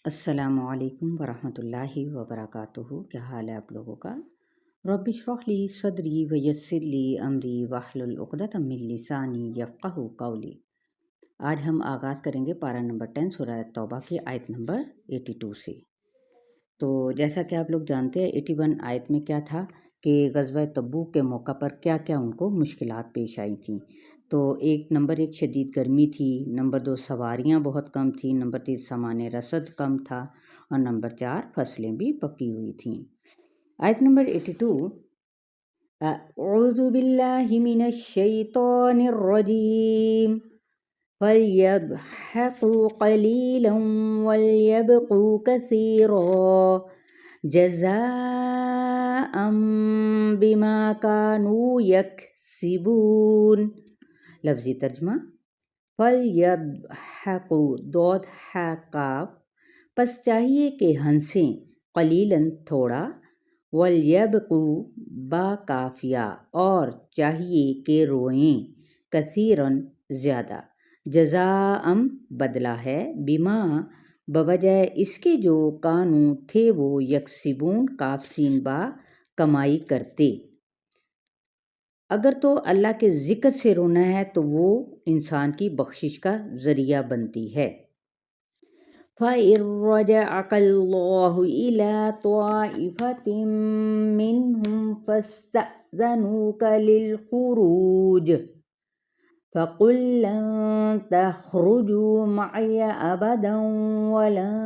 السلام علیکم ورحمۃ اللہ وبرکاتہ۔ کیا حال ہے آپ لوگوں کا؟ رب اشرح لی صدری ویسر لی امری واحلل عقدۃ من لسانی یفقہوا قولی۔ آج ہم آغاز کریں گے پارہ نمبر 10 سورہ توبہ کی آیت نمبر 82 سے۔ تو جیسا کہ آپ لوگ جانتے ہیں 81 آیت میں کیا تھا کہ غزوہ تبوک کے موقع پر کیا کیا ان کو مشکلات پیش آئی تھیں۔ تو نمبر ایک شدید گرمی تھی، نمبر 2 سواریاں بہت کم تھیں، نمبر 3 سامان رسد کم تھا، اور نمبر 4 فصلیں بھی پکی ہوئی تھیں۔ آیت نمبر 82، اعوذ باللہ من الشیطان الرجیم فَلْيَضْحَكُوا قَلِيلًا وَلْيَبْكُوا كَثِيرًا جَزَاءً بِمَا كَانُوا يَكْسِبُونَ۔ لفظی ترجمہ، فَلْيَضْحَكُوا ضاد ح قاف، پس چاہیے کہ ہنسیں، قلیلاً تھوڑا، وَلْيَبْكُوا با کافیہ، اور چاہیے کہ روئیں، کثیراً زیادہ، جزاء بدلہ ہے، بما بوجہ اس کے جو کانوں تھے وہ یکسبون کاف سین با کمائی کرتے۔ اگر تو اللہ کے ذکر سے رونا ہے تو وہ انسان کی بخشش کا ذریعہ بنتی ہے۔ فَإِن رَّجَعَكَ اللَّهُ إِلَىٰ طَائِفَةٍ مِّنْهُمْ فَاسْتَأْذَنُوكَ لِلْخُرُوجِ فَقُل لَّن تَخْرُجُوا مَعِيَ أَبَدًا وَلَن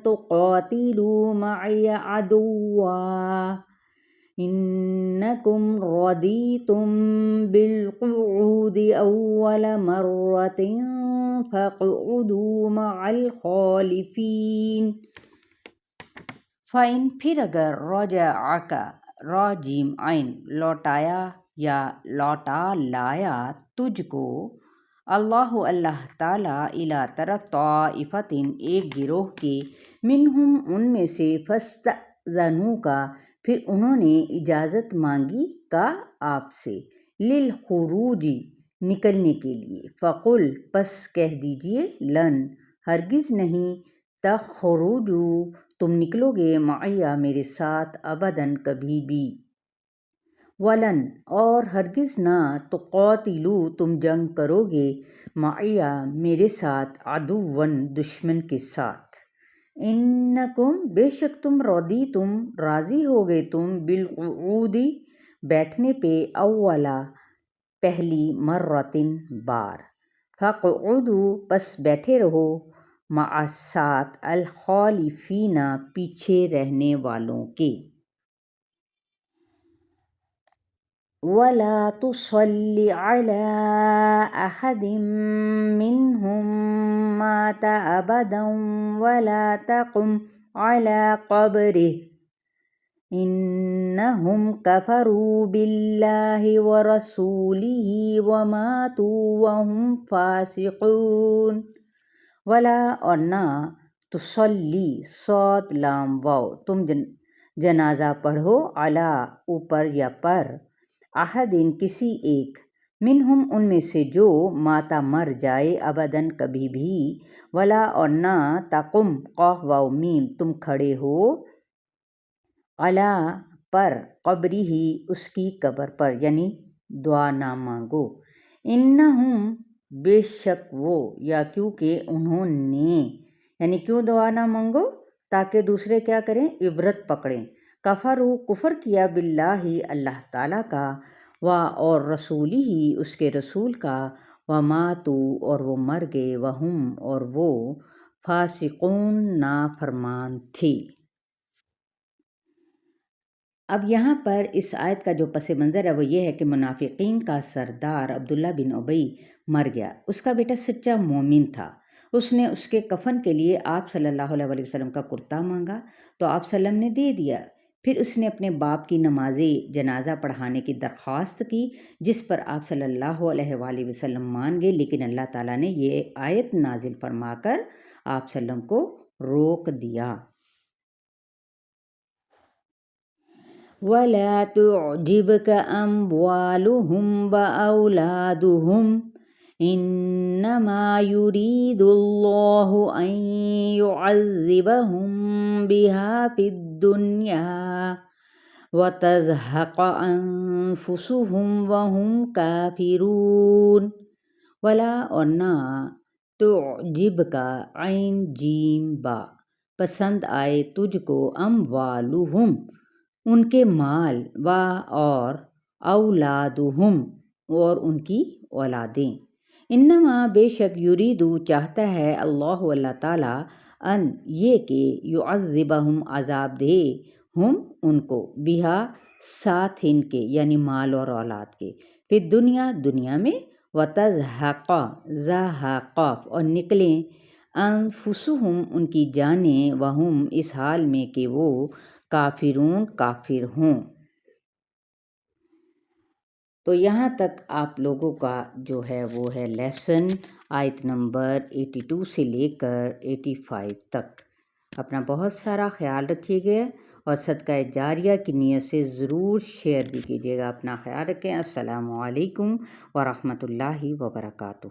تُقَاتِلُوا مَعِيَ عَدُوًّا إِنَّكُمْ رَضِيتُم بِالْقُعُودِ أَوَّلَ مَرَّةٍ فَاقْعُدُوا مَعَ الْخَالِفِينَ۔ فَإِن پھر اگر رَجَعَكَ را جیم عین لوٹایا یا لوٹا لایا تجھ کو، اللہ تعالیٰ الی طرف طائفتٍ ایک گروہ کے، منہم ان میں سے، فاستأذنوک پھر انہوں نے اجازت مانگی کا آپ سے، للخروج نکلنے کے لیے، فقل پس کہہ دیجئے، لن ہرگز نہیں، تخرجوا تم نکلو گے، معیہ میرے ساتھ، ابداً کبھی بھی، ولن اور ہرگز نہ، تقاتلوا تم جنگ کرو گے، معیہ میرے ساتھ، عدواً دشمن کے ساتھ، انکم بے شک تم، رضیتم راضی ہو گئے تم، بالقعود بیٹھنے پہ، اولا پہلی، مرتين بار، فاقعدوا پس بیٹھے رہو، مع ساتھ، الخالفین پیچھے رہنے والوں کے، وَلَا تُصَلِّ عَلَىٰ أَحَدٍ مِّنْهُم مَّاتَ أَبَدًا وَلَا تَقُمْ عَلَىٰ قَبْرِهِ إِنَّهُمْ كَفَرُوا بِاللَّهِ وَرَسُولِهِ وَمَاتُوا وَهُمْ فَاسِقُونَ۔ ولا اور نہ، تصلی صاد لام واو تم جنازہ پڑھو، علی اوپر یا پر، احدٍ کسی ایک، منہم ان میں سے جو، ماتا مر جائے، ابداً کبھی بھی، ولا اور نہ، تقم قاف واو میم تم کھڑے ہو، علی پر، قبرہ اس کی قبر پر، یعنی دعا نہ مانگو، انہم بے شک وہ، یا کیونکہ انہوں نے، یعنی کیوں دعا نہ مانگو، تاکہ دوسرے کیا کریں، عبرت پکڑیں، کفروا کفر کیا، باللہ اللہ تعالیٰ کا، اور رسولہ اس کے رسول کا، وماتوا اور وہ مر گئے، وہم اور وہ، فاسقون نافرمان تھے۔ اب یہاں پر اس آیت کا جو پس منظر ہے وہ یہ ہے کہ منافقین کا سردار عبداللہ بن ابی مر گیا، اس کا بیٹا سچا مومن تھا، اس نے اس کے کفن کے لیے آپ صلی اللہ علیہ وسلم کا کرتا مانگا تو آپ صلی اللہ علیہ وسلم نے دے دیا، پھر اس نے اپنے باپ کی نماز جنازہ پڑھانے کی درخواست کی، جس پر آپ صلی اللہ علیہ وآلہ وسلم مان گئے، لیکن اللہ تعالیٰ نے یہ آیت نازل فرما کر آپ صلی اللہ علیہ وسلم کو روک دیا۔ وَلَا تُعْجِبْكَ أَمْوَالُهُمْ وَأَوْلَادُهُمْ انما یرید اللہ ان یعذبہم بہا فی الدنیا وتزہق انفسہم وہم کافرون، ولا اور نہ تعجب کا عین جیم با پسند آئے تجھ کو اموالہم ان کے مال و اور اولادہم اور ان کی اولادیں، انما بے شک یریدو چاہتا ہے اللہ تعالیٰ ان یہ کہ یعذبہم عذاب دے ہم ان کو بہا ساتھ ان کے یعنی مال اور اولاد کے، پھر دنیا میں وتزہق زہق اور نکلیں انفسہم ان کی جانیں وہم اس حال میں کہ وہ کافرون کافر ہوں۔ تو یہاں تک آپ لوگوں کا جو ہے وہ ہے لیسن آیت نمبر 82 سے لے کر 85 تک۔ اپنا بہت سارا خیال رکھیے گا اور صدقہ جاریہ کی نیت سے ضرور شیئر بھی کیجیے گا۔ اپنا خیال رکھیں۔ السلام علیکم ورحمۃ اللہ وبرکاتہ۔